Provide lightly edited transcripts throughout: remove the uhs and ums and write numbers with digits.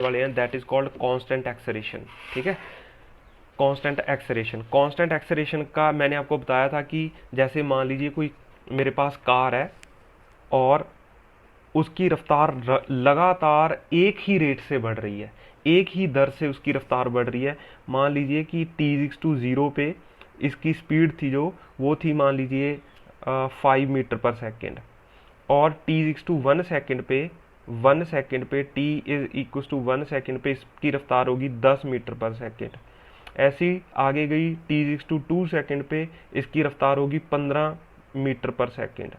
वाले हैं, that is called constant acceleration. ठीक है, कांस्टेंट एक्सेलरेशन। कांस्टेंट एक्सेलरेशन का मैंने आपको बताया था कि जैसे मान लीजिए कोई मेरे पास कार है और उसकी रफ्तार लगातार एक ही रेट से बढ़ रही है, एक ही दर से उसकी रफ्तार बढ़ रही है। मान लीजिए कि t/0 पे इसकी स्पीड थी जो, वो थी मान लीजिए 5 मीटर पर सेकेंड, और t/1 सेकेंड पे 1 सेकेंड पे t=1 सेकेंड पे इसकी रफ्तार होगी 10 मीटर पर सेकेंड। ऐसी आगे गई t/2 सेकेंड पे इसकी रफ्तार होगी 15 मीटर पर सेकेंड,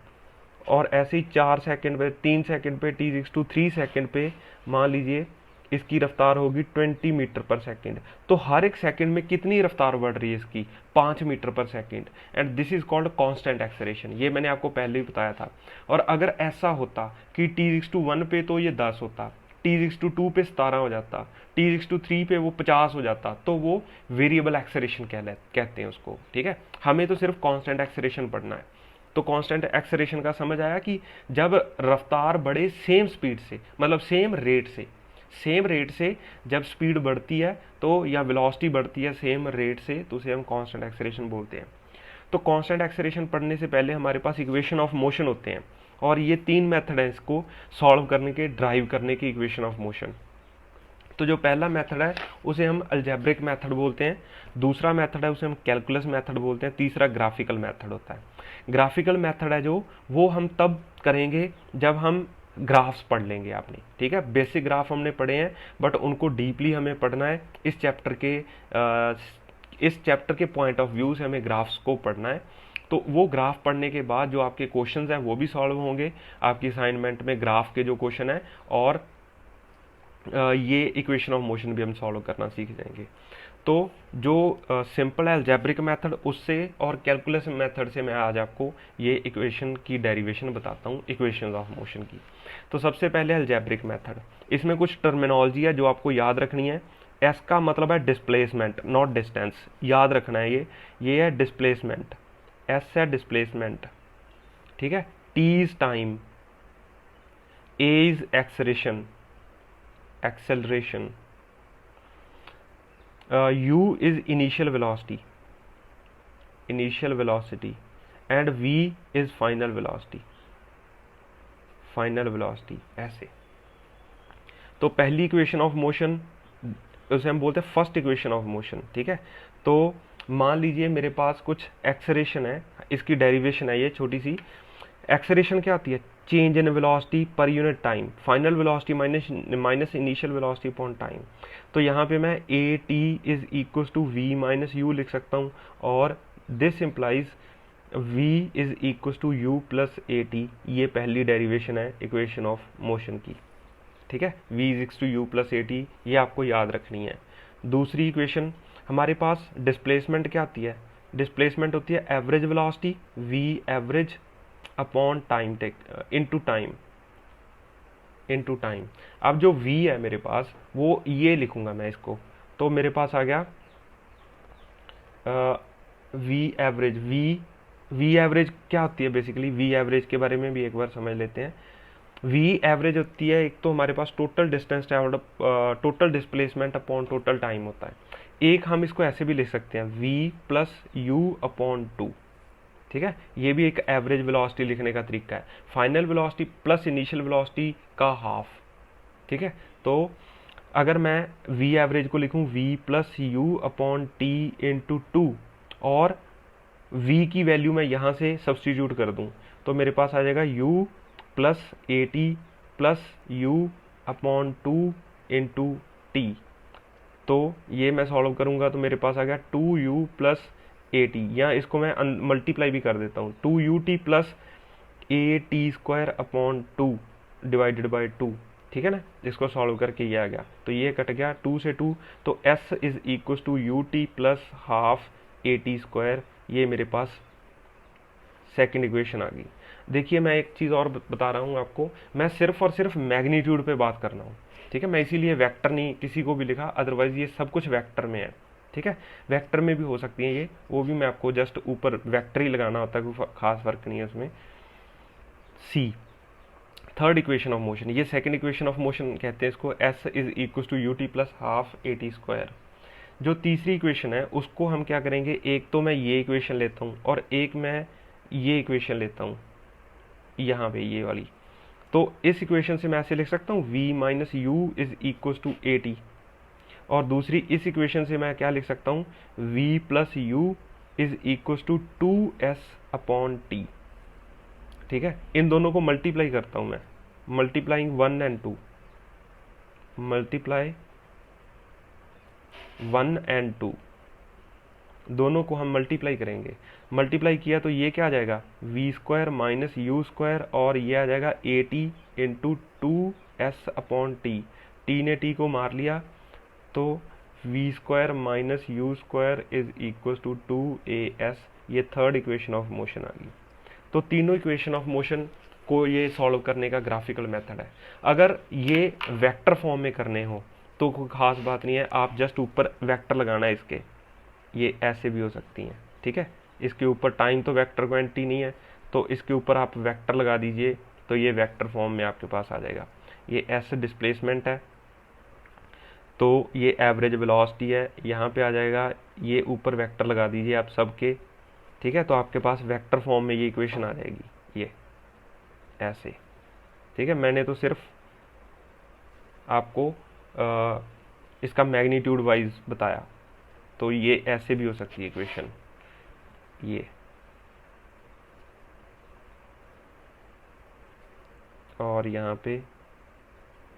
और ऐसे ही 4 सेकेंड पे 3 सेकेंड पे t/3 सेकेंड पे मान लीजिए इसकी रफ्तार होगी 20 मीटर पर सेकेंड। तो हर एक सेकेंड में कितनी रफ्तार बढ़ रही है इसकी? 5 मीटर पर second. And this is called constant acceleration, ये मैंने आपको पहले ही बताया था। और अगर ऐसा होता कि t/1 पे तो ये 10 होता, t/2 पे 17 हो जाता, t/3 पे वो 50 हो जाता, तो वो वेरिएबल एक्सेलरेशन कहते हैं उसको। ठीक है, हमें तो सिर्फ कांस्टेंट एक्सेलरेशन पढ़ना है। तो कांस्टेंट एक्सेलरेशन का समझ आया कि जब रफ्तार बढ़े सेम स्पीड से, मतलब सेम रेट से जब स्पीड बढ़ती है तो, या वेलोसिटी बढ़ती है सेम रेट से, तो उसे हम कांस्टेंट एक्सेलरेशन बोलते हैं। तो कांस्टेंट एक्सेलरेशन पढ़ने से पहले हमारे पास इक्वेशन ऑफ मोशन होते हैं, और ये 3 मेथड हैं इसको सॉल्व करने के, ड्राइव करने के इक्वेशन ऑफ मोशन। तो जो पहला मेथड है उसे हम अलजेब्रिक मेथड बोलते हैं, दूसरा मेथड है उसे हम कैलकुलस मेथड बोलते हैं, तीसरा ग्राफिकल मेथड होता है। ग्राफिकल मेथड है जो, वो हम तब करेंगे जब हम ग्राफ्स पढ़ लेंगे आपने। ठीक है, बेसिक ग्राफ हमने पढ़े हैं, बट उनको डीपली हमें पढ़ना है। इस चैप्टर के पॉइंट ऑफ व्यू से हमें ग्राफ्स को पढ़ना है। तो वो ग्राफ पढ़ने के बाद जो आपके क्वेश्चंस हैं वो भी सॉल्व होंगे, आपकी असाइनमेंट में ग्राफ के जो क्वेश्चन हैं, और ये इक्वेशन ऑफ मोशन भी हम सॉल्व करना सीख जाएंगे। तो जो सिंपल है अलजेब्रिक मेथड, उससे और कैलकुलस मेथड से मैं आज आपको ये इक्वेशन की डेरिवेशन बताता हूँ, इक्वेशन ऑफ मोशन की। तो सबसे पहले अलजेब्रिक मेथड, इसमें कुछ टर्मिनोलॉजी है जो आपको याद रखनी है। एस का मतलब है डिस्प्लेसमेंट, नॉट डिस्टेंस, याद रखना है ये है डिस्प्लेसमेंट, एस है डिस्प्लेसमेंट। ठीक है, T is time, A is acceleration, u is initial velocity, and v is final velocity, ऐसे। तो पहली इक्वेशन ऑफ मोशन उसे हम बोलते हैं फर्स्ट इक्वेशन ऑफ मोशन। ठीक है, तो मान लीजिए मेरे पास कुछ एक्सेलरेशन है, इसकी डेरिवेशन है ये छोटी सी। एक्सेलरेशन क्या आती है? Change in velocity per unit time, final velocity minus initial velocity upon time. तो यहाँ पे मैं a t is equal to v minus u लिख सकता हूँ, और this implies v is equal to u plus a t. ये पहली डेरिवेशन है इक्वेशन ऑफ मोशन की। ठीक है, v is equal to u plus a t, ये आपको याद रखनी है। दूसरी इक्वेशन हमारे पास डिस्प्लेसमेंट क्या आती है? डिस्प्लेसमेंट होती है average velocity, v average upon time into time. अब जो v है मेरे पास, वो ये लिखूंगा मैं इसको, तो मेरे पास आ गया वी एवरेज क्या होती है? बेसिकली वी एवरेज के बारे में भी एक बार समझ लेते हैं। वी एवरेज होती है, एक तो हमारे पास total distance travelled, total displacement upon total time होता है। एक हम इसको ऐसे भी लिख सकते हैं, v प्लस यू अपॉन 2। ठीक है, ये भी एक एवरेज वेलोसिटी लिखने का तरीका है, final velocity plus initial velocity का हाफ। ठीक है, तो अगर मैं v एवरेज को लिखूं v plus you upon T into 2, और v की वैल्यू मैं यहाँ से सब्सटीट्यूट कर दूं, तो मेरे पास आ जाएगा u plus a T plus you upon 2 into T. तो ये मैं सॉल्व करूंगा तो मेरे पास आ गया 2u प्लस ए टी, या इसको मैं मल्टीप्लाई भी कर देता हूँ, 2ut plus a t square upon 2 divided by 2। ठीक है ना, इसको सॉल्व करके ये आ गया, तो ये कट गया 2 से 2, तो s is equal to u t plus half a t square. ये मेरे पास सेकंड इक्वेशन आ गई। देखिए मैं एक चीज़ और बता रहा हूँ आपको, मैं सिर्फ और सिर्फ मैग्नीट्यूड पे बात कर रहा हूँ। ठीक है, मैं इसीलिए वेक्टर नहीं किसी को भी लिखा, अदरवाइज ये सब कुछ वेक्टर में है। ठीक है, वेक्टर में भी हो सकती है ये, वो भी मैं आपको जस्ट ऊपर वेक्टर ही लगाना होता है, कोई खास फर्क नहीं है उसमें। See third equation of motion, ये सेकंड इक्वेशन ऑफ मोशन कहते हैं इसको, s is equal to u t plus half a t square. जो तीसरी इक्वेशन है उसको हम क्या करेंगे, एक तो मैं ये इक्वेशन लेता हूँ और एक मैं ये इक्वेशन लेता हूँ यहाँ पे ये वाली। तो इस इक्वेशन से मैं ऐसे लिख सकता हूँ v minus u is equal to a t, और दूसरी इस इक्वेशन से मैं क्या लिख सकता हूँ, v plus u is equal to two s upon t. ठीक है, इन दोनों को मल्टीप्लाई करता हूँ मैं, मल्टीप्लाइंग 1 एंड 2, मल्टीप्लाई 1 एंड 2, दोनों को हम मल्टीप्लाई करेंगे। मल्टीप्लाई किया तो ये क्या आ जाएगा, v square minus u square, और ये आ जाएगा a t into two s upon t. T ने टी को मार लिया तो v square minus u square is equal to two a s. ये थर्ड इक्वेशन ऑफ मोशन आ गई। तो तीनों इक्वेशन ऑफ मोशन को ये सॉल्व करने का ग्राफिकल मेथड है। अगर ये वेक्टर फॉर्म में करने हो तो कोई खास बात नहीं है, आप जस्ट ऊपर वेक्टर लगाना है इसके, ये ऐसे भी हो सकती हैं। ठीक है, इसके ऊपर टाइम तो वेक्टर क्वांटिटी नहीं है, तो इसके ऊपर आप वेक्टर लगा दीजिए तो ये वेक्टर फॉर्म में आपके पास आ जाएगा। ये एस डिस्प्लेसमेंट है, तो ये एवरेज वेलोसिटी है, यहाँ पे आ जाएगा। ये ऊपर वेक्टर लगा दीजिए आप सबके। ठीक है, तो आपके पास वेक्टर फॉर्म में ये इक्वेशन आ जाएगी, ये ऐसे। ठीक है, मैंने तो सिर्फ आपको इसका मैग्नीट्यूड वाइज बताया, तो ये ऐसे भी हो सकती है इक्वेशन, ये। और यहाँ पे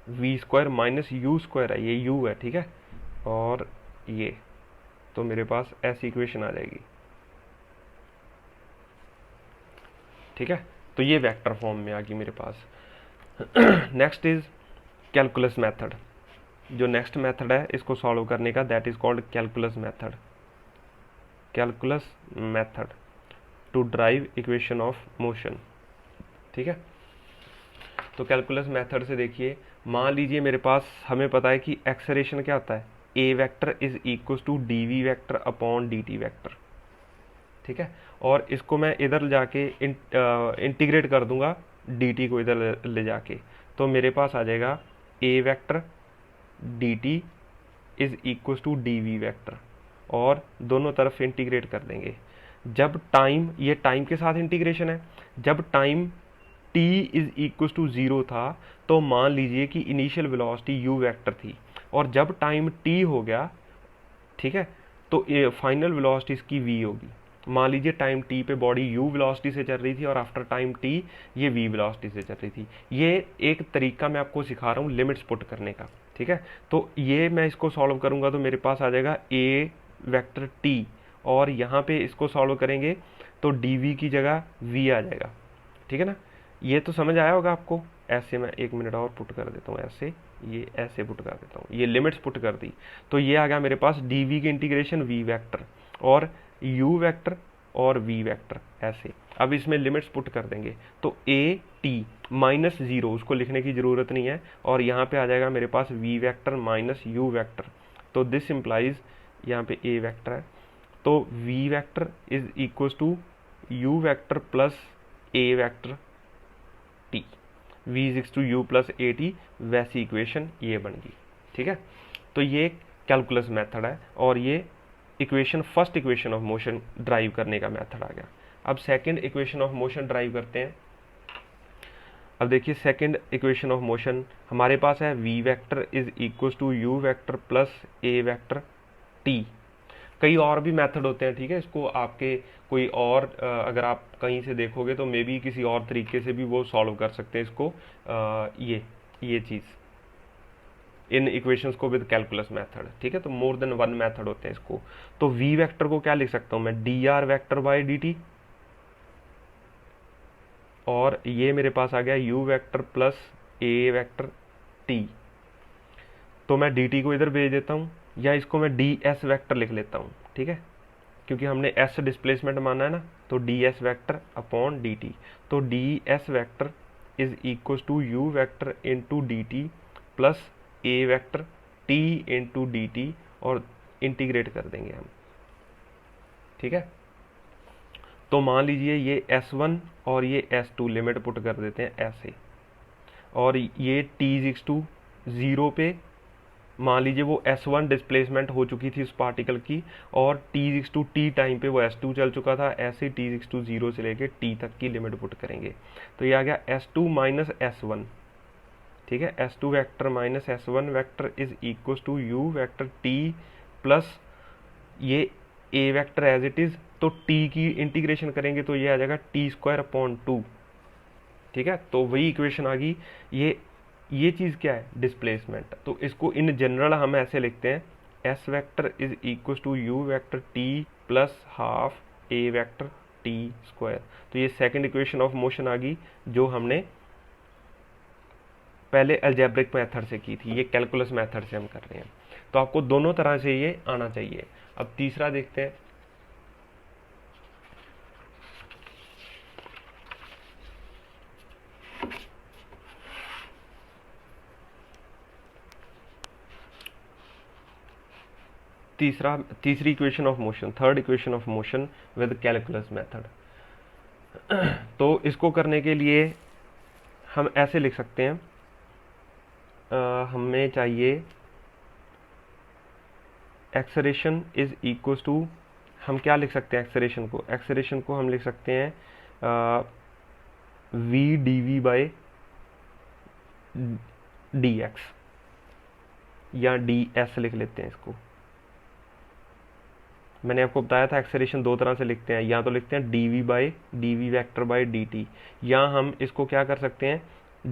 v square minus u square है, ये यू है। ठीक है, और ये, तो मेरे पास ऐसी इक्वेशन आ जाएगी। ठीक है, तो ये वेक्टर फॉर्म में आ गई मेरे पास। Next is calculus method. जो नेक्स्ट मेथड है इसको सॉल्व करने का, that is called calculus method. Calculus method to derive equation of motion. ठीक है, तो कैलकुलस मेथड से देखिए, मान लीजिए मेरे पास, हमें पता है कि एक्सेलरेशन क्या होता है, a vector is equal to d v vector upon d t vector. ठीक है, और इसको मैं इधर जाके इंटीग्रेट कर दूंगा, डी टी को इधर ले जाके, तो मेरे पास आ जाएगा a vector d t is equal to d v vector, और दोनों तरफ इंटीग्रेट कर देंगे। जब टाइम, ये टाइम के साथ इंटीग्रेशन है, जब time t is equal to 0 था तो मान लीजिए कि इनिशियल वेलोसिटी u वेक्टर थी, और जब टाइम t हो गया, ठीक है, तो फाइनल वेलोसिटी इसकी v होगी। मान लीजिए टाइम t पे बॉडी u वेलोसिटी से चल रही थी और आफ्टर टाइम t ये v वेलोसिटी से चल रही थी। ये एक तरीका मैं आपको सिखा रहा हूँ लिमिट्स पुट करने का। ठीक है, तो ये मैं इसको सॉल्व करूँगा तो मेरे पास आ जाएगा a वेक्टर t, और यहाँ पे इसको सॉल्व करेंगे तो dv की जगह v आ जाएगा। ठीक है ना, ये तो समझ आया होगा आपको। ऐसे मैं 1 मिनट और पुट कर देता हूँ, ऐसे, ये ऐसे पुट कर देता हूँ, ये लिमिट्स पुट कर दी, तो ये आ गया मेरे पास dv की इंटीग्रेशन v वेक्टर और u वेक्टर और v वेक्टर ऐसे। अब इसमें लिमिट्स पुट कर देंगे तो a t माइनस 0, उसको लिखने की ज़रूरत नहीं है, और यहाँ पे आ जाएगा मेरे पास v vector minus u vector. तो दिस इम्प्लाइज, यहाँ पे a वेक्टर है तो v vector is equal to u vector plus a vector t, v is to u plus a t, वैसी इक्वेशन ये बन गई। ठीक है, तो ये कैलकुलस मेथड है, और ये equation, first equation of motion drive करने का मेथड आ गया। अब second equation of motion drive करते हैं। अब देखिए, सेकंड इक्वेशन ऑफ मोशन हमारे पास है v vector is equal to u vector plus a vector t। कई और भी मेथड होते हैं। ठीक है, इसको आपके कोई और अगर आप कहीं से देखोगे तो मे बी किसी और तरीके से भी वो सॉल्व कर सकते हैं इसको, ये चीज़, इन इक्वेशंस को विद कैलकुलस मेथड। ठीक है, तो मोर देन वन मेथड होते हैं इसको। तो v वेक्टर को क्या लिख सकता हूँ मैं, D R vector by D T, और ये मेरे पास आ गया u vector plus a vector t। तो मैं dt को इधर भेज देता हूँ, या इसको मैं ds वेक्टर लिख लेता हूँ। ठीक है, क्योंकि हमने s डिस्प्लेसमेंट माना है ना, तो ds वेक्टर अपॉन dt। तो ds vector is equal to u vector into dt plus a vector t into dt, और इंटीग्रेट कर देंगे हम। ठीक है, तो मान लीजिए ये s1 और ये s2 लिमिट पुट कर देते हैं ऐसे। और ये t=0 पे मान लीजिए वो S1 डिस्प्लेसमेंट हो चुकी थी उस पार्टिकल की, और t टाइम पे वो S2 चल चुका था। ऐसे t0 से लेके t तक की लिमिट पुट करेंगे, तो ये आ गया S2 माइनस S1। ठीक है, S2 vector minus S1 vector is equal to u vector t plus ये a vector as it is, तो t की इंटीग्रेशन करेंगे तो ये आ जाएगा t² 2। ठीक है, तो वही इक्वेशन आ गई। ये चीज़ क्या है, डिस्प्लेसमेंट। तो इसको इन जनरल हम ऐसे लिखते हैं, s vector is equal to u vector t plus half a vector t²। तो ये सेकंड इक्वेशन ऑफ मोशन आ गई, जो हमने पहले अलजेब्रिक मेथड से की थी, ये कैलकुलस मेथड से हम कर रहे हैं। तो आपको दोनों तरह से ये आना चाहिए। अब तीसरा देखते हैं। तीसरी equation of motion, third equation of motion with calculus method. तो इसको करने के लिए हम ऐसे लिख सकते हैं, हमें चाहिए एक्सेलरेशन इज इक्वल टू, हम क्या लिख सकते हैं एक्सेलरेशन को हम लिख सकते हैं v dv बाई dx, या ds लिख लेते हैं इसको। मैंने आपको बताया था एक्सेलरेशन दो तरह से लिखते हैं, या तो लिखते हैं dv वेक्टर बाई dt, या हम इसको क्या कर सकते हैं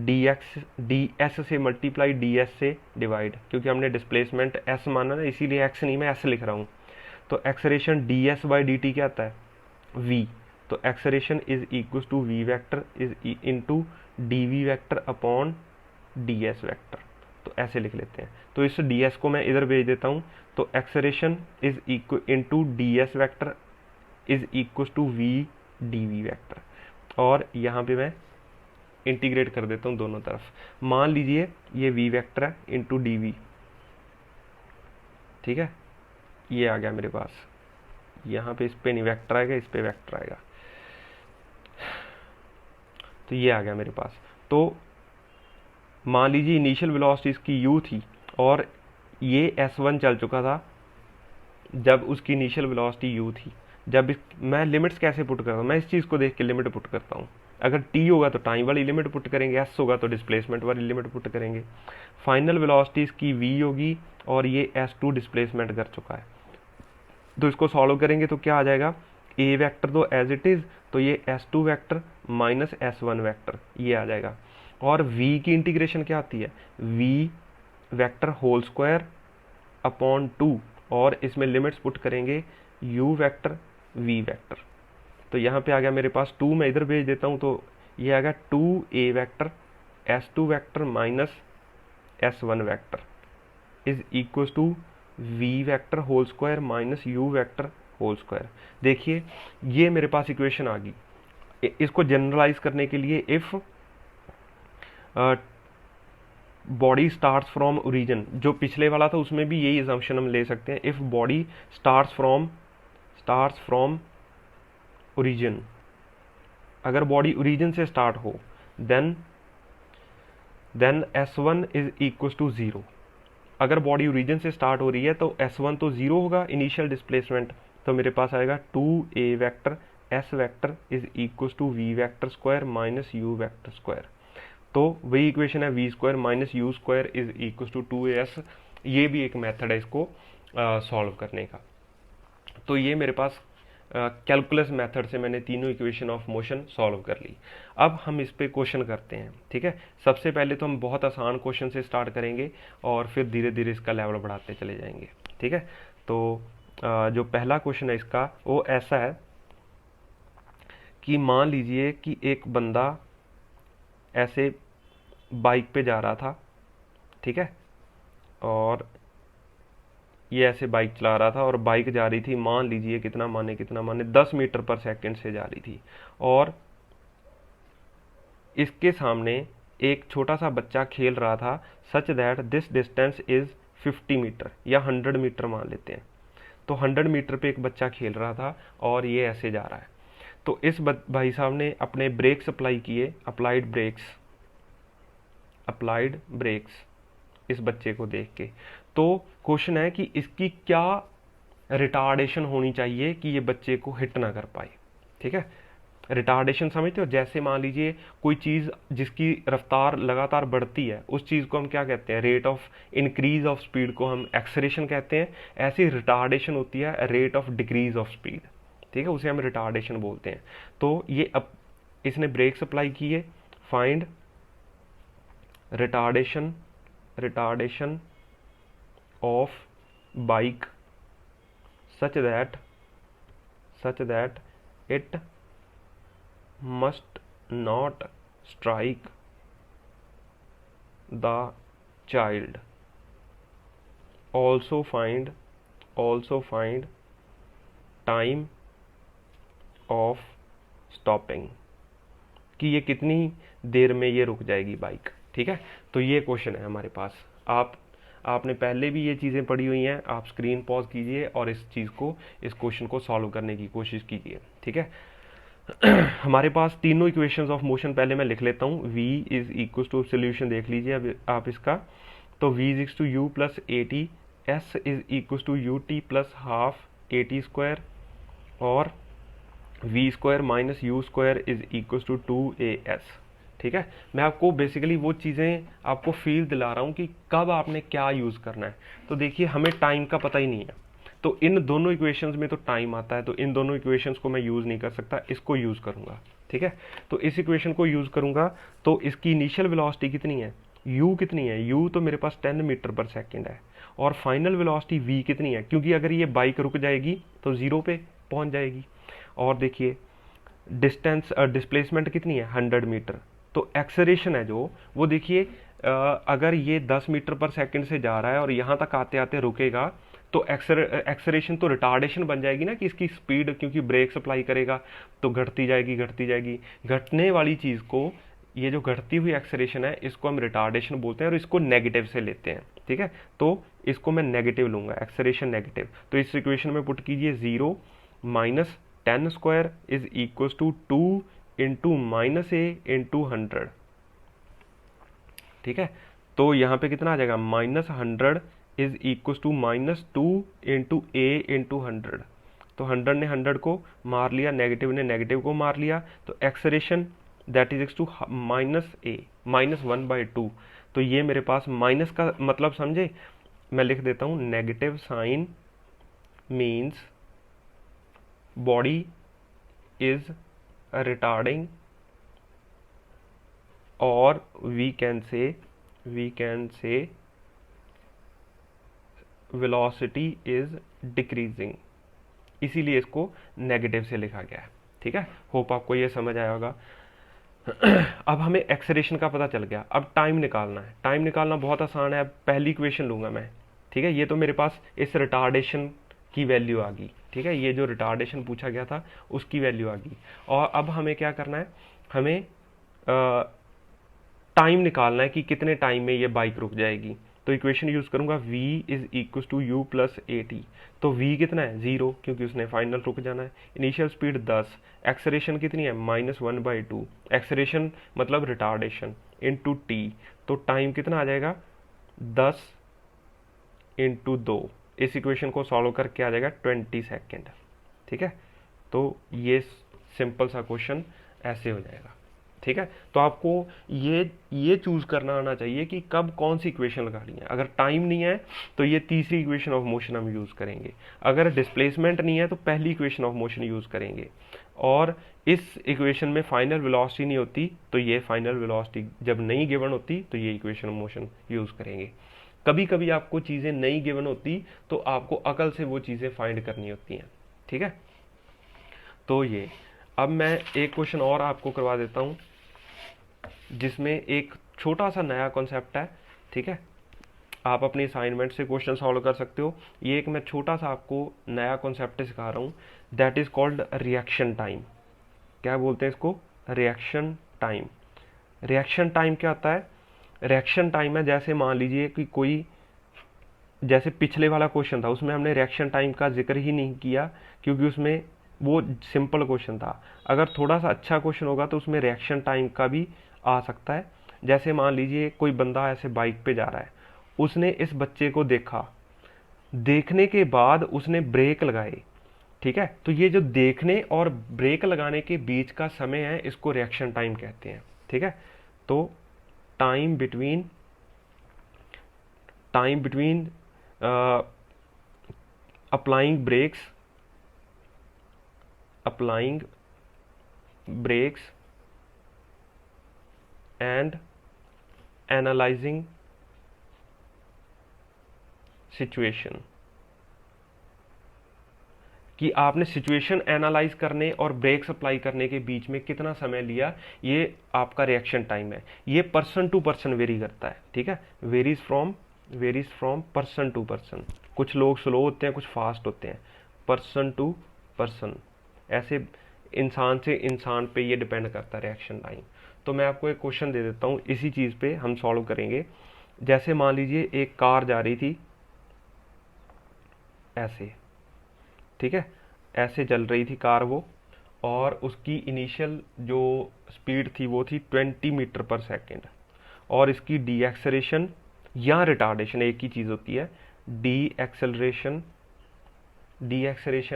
ds से मल्टीप्लाई ds से डिवाइड, क्योंकि हमने डिस्प्लेसमेंट s माना ना, इसीलिए x नहीं मैं s लिख रहा हूँ। तो एक्सेलरेशन ds बाई dt क्या आता है, v। तो acceleration is equal to v vector is into dv vector upon ds vector. तो ऐसे लिख लेते हैं। तो इस ds को मैं इधर भेज देता हूँ, तो acceleration is equal into ds vector is equal to v dv vector, और यहाँ पे मैं इंटीग्रेट कर देता हूँ दोनों तरफ। मान लीजिए ये v वेक्टर है इंटू dv। ठीक है, ये आ गया मेरे पास। यहाँ पे इस पे नहीं वेक्टर आएगा, इस पे वेक्टर आएगा, तो ये आ गया मेरे पास। तो मान लीजिए इनिशियल वेलोसिटी इसकी u थी, और ये S1 चल चुका था जब उसकी इनिशियल वेलोसिटी u थी। जब मैं लिमिट्स कैसे पुट करता हूँ, मैं इस चीज़ को देख के लिमिट पुट करता हूँ। अगर t होगा तो टाइम वाली लिमिट पुट करेंगे, s होगा तो डिस्प्लेसमेंट वाली लिमिट पुट करेंगे। फाइनल वेलोसिटी इसकी v होगी, और ये S2 डिस्प्लेसमेंट कर चुका है। तो इसको सॉल्व करेंगे तो क्या आ जाएगा, a वेक्टर तो एज इट इज़, तो ये S2 vector minus S1 vector ये आ जाएगा। और v की इंटीग्रेशन क्या आती है, v vector whole square upon 2, और इसमें लिमिट्स पुट करेंगे u वेक्टर v वेक्टर। तो यहाँ पे आ गया मेरे पास 2, मैं इधर भेज देता हूँ, तो ये आ गया 2a vector S2 vector minus S1 vector is equal to v vector whole square minus u vector whole square. देखिए ये मेरे पास इक्वेशन आ गई। इसको जनरलाइज करने के लिए if body starts from origin, जो पिछले वाला था उसमें भी यही अजम्पशन हम ले सकते हैं, if body starts from origin, अगर बॉडी ओरिजिन से स्टार्ट हो then S1 is equal to 0। अगर बॉडी ओरिजिन से स्टार्ट हो रही है तो S1 तो 0 होगा इनिशियल डिस्प्लेसमेंट, तो मेरे पास आएगा 2a vector s vector is equal to v vector square minus u vector square. तो वही इक्वेशन है v square minus u square is equal to 2as। ये भी एक मेथड है इसको सॉल्व करने का। तो ये मेरे पास कैलकुलस मेथड से मैंने तीनों इक्वेशन ऑफ मोशन सॉल्व कर ली। अब हम इस पे क्वेश्चन करते हैं। ठीक है, सबसे पहले तो हम बहुत आसान क्वेश्चन से स्टार्ट करेंगे और फिर धीरे धीरे इसका लेवल बढ़ाते चले जाएंगे। ठीक है, तो जो पहला क्वेश्चन है इसका वो ऐसा है कि मान लीजिए कि एक बंदा ऐसे बाइक पे जा रहा था। ठीक है, और ये ऐसे बाइक चला रहा था और बाइक जा रही थी, मान लीजिए कितना माने 10 मीटर पर सेकंड से जा रही थी, और इसके सामने एक छोटा सा बच्चा खेल रहा था such that this distance is 50 metre या 100 मीटर मान लेते हैं। तो 100 मीटर पे एक बच्चा खेल रहा था और ये ऐसे जा रहा है। तो इस भाई साहब ने अपने ब्रेक्स अप्लाई किए, अप्लाइड ब्रेक्स, अप्लाइड ब्रेक्स इस बच्चे को देख के। तो क्वेश्चन है कि इसकी क्या रिटार्डेशन होनी चाहिए कि ये बच्चे को हिट ना कर पाए। ठीक है, रिटार्डेशन समझते हो? जैसे मान लीजिए कोई चीज़ जिसकी रफ्तार लगातार बढ़ती है, उस चीज़ को हम क्या कहते हैं? Rate of increase of speed को हम एक्सेलरेशन कहते हैं। ऐसी रिटार्डेशन होती है rate of decrease of speed. ठीक है, उसे हम रिटार्डेशन बोलते हैं। तो ये अब इसने ब्रेक्स अप्लाई किए, find retardation of bike such that it must not strike the child. Also find time of stopping, कि ये कितनी देर में ये रुक जाएगी बाइक। ठीक है, तो ये क्वेश्चन है हमारे पास। आपने पहले भी ये चीज़ें पढ़ी हुई हैं, आप स्क्रीन पॉज कीजिए और इस क्वेश्चन को सॉल्व करने की कोशिश कीजिए। ठीक है, हमारे पास तीनों इक्वेशंस ऑफ मोशन पहले मैं लिख लेता हूँ। v is equal to, solution देख लीजिए अब आप इसका। तो v is equal to u plus a t, s is equal to u t plus half a t square, और v square minus u square is equal to 2as। ठीक है, मैं आपको बेसिकली वो चीज़ें आपको फील दिला रहा हूँ कि कब आपने क्या यूज़ करना है। तो देखिए, हमें टाइम का पता ही नहीं है, तो इन दोनों इक्वेशंस में तो टाइम आता है, तो इन दोनों इक्वेशंस को मैं यूज़ नहीं कर सकता, इसको यूज़ करूँगा। ठीक है, तो इस इक्वेशन को यूज़ करूँगा। तो इसकी इनिशियल वेलोसिटी कितनी है, u कितनी है? u तो मेरे पास 10 मीटर पर सेकेंड है। और फाइनल वेलोसिटी v कितनी है? क्योंकि अगर ये बाइक रुक जाएगी तो 0 पे पहुँच जाएगी। और देखिए डिस्प्लेसमेंट कितनी है? 100 मीटर। तो एक्सेलरेशन है जो, वो देखिए अगर ये 10 मीटर पर सेकंड से जा रहा है और यहाँ तक आते आते रुकेगा, तो एक्सेलरेशन तो रिटार्डेशन बन जाएगी ना, कि इसकी स्पीड क्योंकि ब्रेक अप्लाई करेगा तो घटती जाएगी। घटने वाली चीज़ को, ये जो घटती हुई एक्सेलरेशन है, इसको हम रिटार्डेशन बोलते हैं और इसको नेगेटिव से लेते हैं। ठीक है, तो इसको मैं नेगेटिव लूँगा, एक्सेलरेशन नेगेटिव। तो इस इक्वेशन में पुट कीजिए 0 minus 10 square is equal to 2 into minus a into 100। ठीक है, तो यहाँ पे कितना आ जाएगा? Minus 100 is equal to minus 2 into a into 100। तो 100 ने 100 को मार लिया, नेगेटिव ने नेगेटिव को मार लिया, तो acceleration that is to minus a minus 1/2। तो ये मेरे पास माइनस का मतलब समझे, मैं लिख देता हूँ, negative sign means body is retarding, or we can say velocity is decreasing, इसीलिए इसको नेगेटिव से लिखा गया है। ठीक है, होप आपको ये समझ आया होगा। अब हमें एक्सेलरेशन का पता चल गया, अब टाइम निकालना है। टाइम निकालना बहुत आसान है। अब पहली इक्वेशन लूँगा मैं। ठीक है, ये तो मेरे पास इस रिटार्डेशन की वैल्यू आ गई। ठीक है, ये जो रिटार्डेशन पूछा गया था उसकी वैल्यू आ गई। और अब हमें क्या करना है, हमें टाइम निकालना है कि कितने टाइम में ये बाइक रुक जाएगी। तो इक्वेशन यूज़ करूँगा, v is equal to u plus a t. तो v कितना है? 0, क्योंकि उसने फाइनल रुक जाना है। इनिशियल स्पीड 10, एक्सेलरेशन कितनी है? -1/2। एक्सेलरेशन मतलब रिटार्डेशन इंटू टी। तो टाइम कितना आ जाएगा? 10 इंटू 2। इस इक्वेशन को सॉल्व करके आ जाएगा 20 सेकेंड। ठीक है, तो ये सिंपल सा क्वेश्चन ऐसे हो जाएगा। ठीक है, तो आपको ये चूज़ करना आना चाहिए कि कब कौन सी इक्वेशन लगानी है। अगर टाइम नहीं है तो ये तीसरी इक्वेशन ऑफ मोशन हम यूज़ करेंगे। अगर डिस्प्लेसमेंट नहीं है तो पहली इक्वेशन ऑफ मोशन यूज़ करेंगे। और इस इक्वेशन में फाइनल वेलोसिटी नहीं होती तो ये फाइनल वेलोसिटी जब नहीं गिवन होती तो ये इक्वेशन ऑफ मोशन यूज़ करेंगे। कभी कभी आपको चीज़ें नहीं गिवन होती तो आपको अकल से वो चीज़ें फाइंड करनी होती हैं। ठीक है, तो ये अब मैं एक क्वेश्चन और आपको करवा देता हूँ जिसमें एक छोटा सा नया कॉन्सेप्ट है। ठीक है, आप अपनी असाइनमेंट से क्वेश्चन सॉल्व कर सकते हो। ये एक मैं छोटा सा आपको नया कॉन्सेप्ट सिखा रहा हूँ, that is called reaction time. क्या बोलते हैं इसको? Reaction time. रिएक्शन टाइम क्या होता है? रिएक्शन टाइम है, जैसे मान लीजिए कि कोई, जैसे पिछले वाला क्वेश्चन था उसमें हमने रिएक्शन टाइम का जिक्र ही नहीं किया क्योंकि उसमें वो सिंपल क्वेश्चन था। अगर थोड़ा सा अच्छा क्वेश्चन होगा तो उसमें रिएक्शन टाइम का भी आ सकता है, जैसे मान लीजिए कोई बंदा ऐसे बाइक पे जा रहा है, उसने इस बच्चे को देखा, देखने के बाद उसने ब्रेक लगाए, ठीक है, तो ये जो देखने और ब्रेक लगाने के बीच का समय है, इसको रिएक्शन टाइम कहते हैं, ठीक है। तो time between applying brakes and analysing situation, कि आपने सिचुएशन एनालाइज करने और ब्रेक्स अप्लाई करने के बीच में कितना समय लिया, ये आपका रिएक्शन टाइम है। ये पर्सन टू पर्सन वेरी करता है, ठीक है, varies from person to person. कुछ लोग स्लो होते हैं, कुछ फास्ट होते हैं, पर्सन टू पर्सन, ऐसे इंसान से इंसान पे ये डिपेंड करता है रिएक्शन टाइम। तो मैं आपको एक क्वेश्चन दे देता हूँ, इसी चीज़ पे हम सॉल्व करेंगे। जैसे मान लीजिए एक कार जा रही थी ऐसे, ठीक है, ऐसे चल रही थी कार वो, और उसकी इनिशियल जो स्पीड थी वो थी 20 मीटर पर सेकेंड, और इसकी डी एक्सेलरेशन या रिटार्डेशन एक ही चीज़ होती है, डी एक्सेलरेशन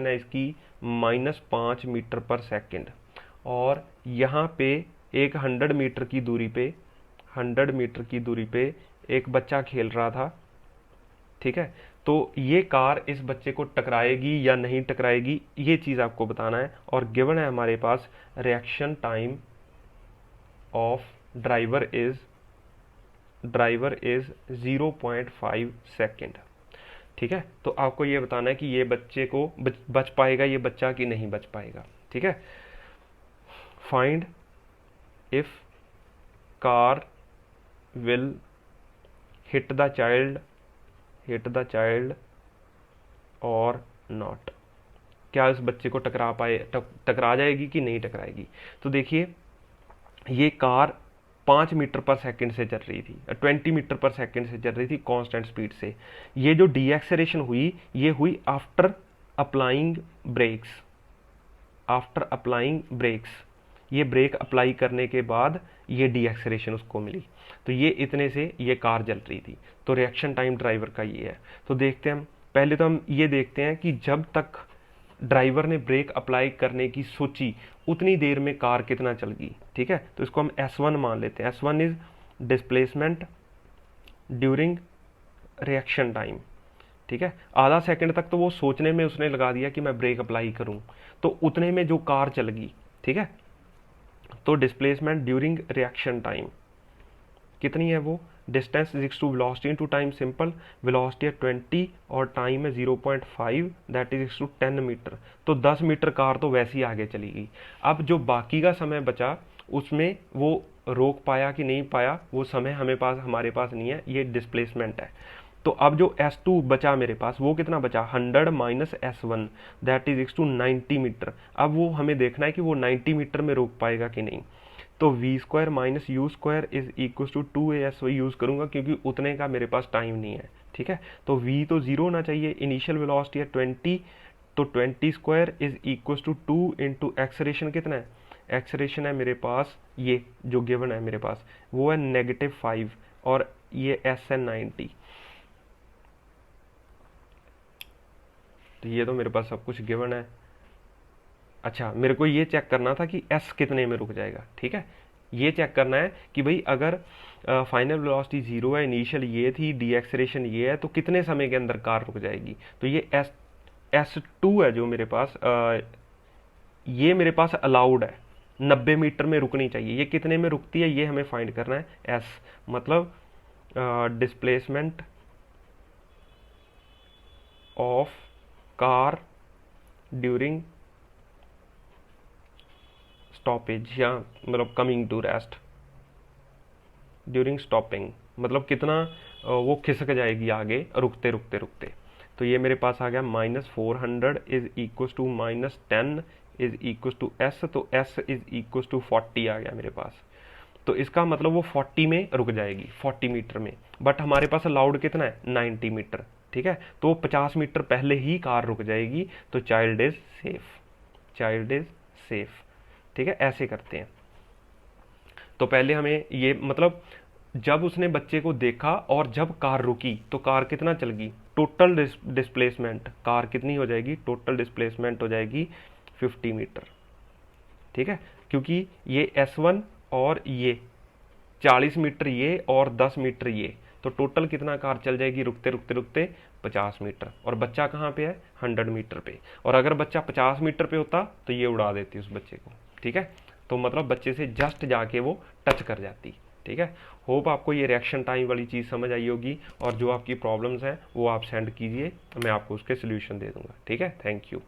है इसकी -5 मीटर पर सेकेंड, और यहाँ पे एक 100 मीटर की दूरी पे एक बच्चा खेल रहा था, ठीक है। तो ये कार इस बच्चे को टकराएगी या नहीं टकराएगी, ये चीज़ आपको बताना है। और गिवन है हमारे पास reaction time of driver is 0.5 second, ठीक है। तो आपको ये बताना है कि ये बच्चे को बच पाएगा ये बच्चा कि नहीं बच पाएगा, ठीक है। Find if car will hit the child और नॉट, क्या इस बच्चे को टकरा जाएगी कि नहीं टकराएगी। तो देखिए ये कार 5 मीटर पर सेकंड से चल रही थी, 20 मीटर पर सेकंड से चल रही थी कांस्टेंट स्पीड से। ये जो डी एक्सेलरेशन हुई, ये हुई आफ्टर अप्लाइंग ब्रेक्स, ये ब्रेक अप्लाई करने के बाद ये डी एक्सेलरेशन उसको मिली। तो ये इतने से ये कार जल रही थी। तो रिएक्शन टाइम ड्राइवर का ये है। तो देखते हैं हम, पहले तो हम ये देखते हैं कि जब तक ड्राइवर ने ब्रेक अप्लाई करने की सोची उतनी देर में कार कितना चल गई, ठीक है। तो इसको हम S1 मान लेते हैं। S1 is displacement during reaction time, ठीक है। आधा सेकंड तक तो वो सोचने में उसने लगा दिया कि मैं ब्रेक अप्लाई करूं, तो उतने में जो कार चल गई, ठीक है। तो डिस्प्लेसमेंट ड्यूरिंग रिएक्शन टाइम कितनी है वो, distance is equal to velocity into time. Simple, velocity है 20 और टाइम है 0.5, that is equal to 10 metre. तो 10 मीटर कार तो वैसे ही आगे चली गई। अब जो बाकी का समय बचा उसमें वो रोक पाया कि नहीं पाया, वो समय हमारे पास नहीं है, ये डिस्प्लेसमेंट है। तो अब जो S2 बचा मेरे पास, वो कितना बचा, 100 minus S1, that is equal to 90 metre. अब वो हमें देखना है कि वो 90 मीटर में रोक पाएगा कि नहीं। तो v² minus u² is equal to 2as use करूंगा क्योंकि उतने का मेरे पास टाइम नहीं है, ठीक है। तो v तो 0 होना चाहिए, इनिशियल वेलोसिटी है 20, तो 20² is equal to 2 into acceleration कितना है, एक्सेलरेशन है मेरे पास ये जो गिवन है मेरे पास वो है -5, और ये s है 90। तो ये तो मेरे पास सब कुछ गिवन है। अच्छा, मेरे को ये चेक करना था कि s कितने में रुक जाएगा, ठीक है। ये चेक करना है कि भाई अगर फाइनल वेलोसिटी 0 है, इनिशियल ये थी, डी एक्सेलरेशन ये है, तो कितने समय के अंदर कार रुक जाएगी। तो ये S2 है जो मेरे पास, ये मेरे पास अलाउड है, 90 मीटर में रुकनी चाहिए। ये कितने में रुकती है ये हमें फाइंड करना है। S मतलब displacement of car during stoppage, या मतलब coming to rest during stopping, मतलब कितना वो खिसक जाएगी आगे रुकते रुकते रुकते। तो ये मेरे पास आ गया -400 is equal to -10 is equal to S, तो S इज इक्वल टू 40 आ गया मेरे पास। तो इसका मतलब वो 40 में रुक जाएगी, 40 मीटर में। बट हमारे पास अलाउड कितना है, 90 मीटर, ठीक है। तो 50 मीटर पहले ही कार रुक जाएगी। तो चाइल्ड इज सेफ, ठीक है। ऐसे करते हैं। तो पहले हमें ये मतलब जब उसने बच्चे को देखा और जब कार रुकी तो कार कितना चल गई, टोटल डिस्प्लेसमेंट कार कितनी हो जाएगी, टोटल डिस्प्लेसमेंट हो जाएगी 50 मीटर। ठीक है, क्योंकि ये S1 और ये 40 मीटर ये और 10 मीटर ये, तो टोटल कितना कार चल जाएगी रुकते रुकते रुकते 50 मीटर। और बच्चा कहाँ पे है, 100 मीटर पे। और अगर बच्चा 50 मीटर पे होता तो ये उड़ा देती उस बच्चे को। ठीक है, तो मतलब बच्चे से जस्ट जाके वो टच कर जाती। ठीक है, होप आपको ये रिएक्शन टाइम वाली चीज़ समझ आई होगी, और जो आपकी प्रॉब्लम्स हैं वो आप सेंड कीजिए, मैं आपको उसके सोल्यूशन दे दूंगा। ठीक है, थैंक यू।